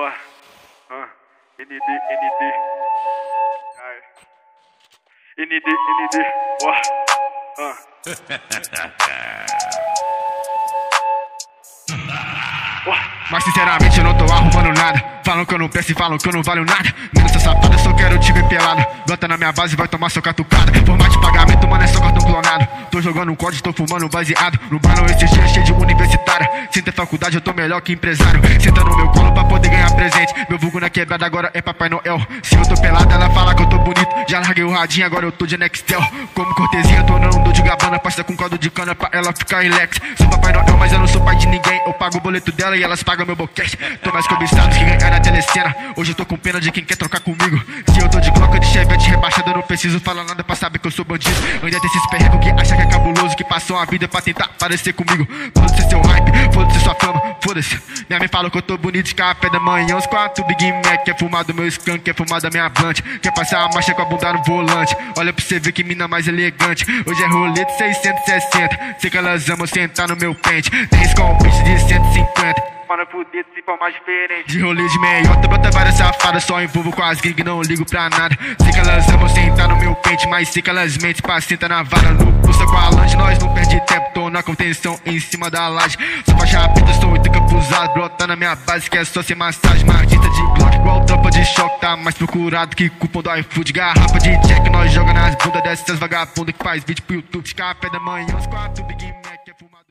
Ó, ND, ND. Ai. ND, ND. Ó, Mas sinceramente eu não tô arrumando nada. Falam que eu não peço e falam que eu não valho nada. Menos essa safada, só quero te ver pelado. Bota na minha base e vai tomar sua catucada. Formato de pagamento, mano, é só cartão clonado. Tô jogando um código, tô fumando baseado. No bar não esse dia cheio de universitária. Sem ter faculdade eu tô melhor que empresário. Senta no meu colo pra poder ganhar presente. Meu vulgo na quebrada agora é Papai Noel. Se eu tô pelado ela fala que eu tô bonito. Já larguei o radinho, agora eu tô de Nextel. Como cortesia, tô não dou de gabana. Pasta com caldo de cana pra ela ficar relax. Sou Papai Noel, mas eu não sou pai de ninguém. Eu pago o boleto dela e elas pagam meu boquete. Tô mais cobiçado que ganhar na telecena. Hoje eu tô com pena de quem quer trocar comigo. Se eu tô de Glock de Chevette rebaixado, eu não preciso falar nada pra saber que eu sou bandido. Ainda tem esses perregos que acham que é cabuloso, que passam a vida pra tentar parecer comigo. Foda-se seu hype, foda-se sua fama, foda-se. Minha mãe fala que eu tô bonito de café da manhã. Uns 4 Big Mac, quer fumar do meu skunk, quer fumar da minha blunt. Quer passar a marcha com a bunda no volante. Olha pra você ver que mina mais elegante. Hoje é rolete 660. Sei que elas amam sentar no meu pente. Tem esse convite de 150. mano, fuder se for mais diferente. De rolê de meiota, brota várias safadas. Só envolvo com as gangues, não ligo pra nada. Sei que elas amam sentar no meu pente, mas sei que elas mentem pra sentar na vara. No pulsa com a lanche, nós não perde tempo. Tô na contenção em cima da laje. Sou faixa preta, sou 8 capuzado. Brota na minha base que é só ser massagem. Martista de Glock, igual tropa de choque. Tá mais procurado que cupom do iFood. Garrafa de check, nós joga nas bundas dessas vagabundas que faz vídeo pro YouTube. Café da manhã, uns 4 Big Mac, é fumado.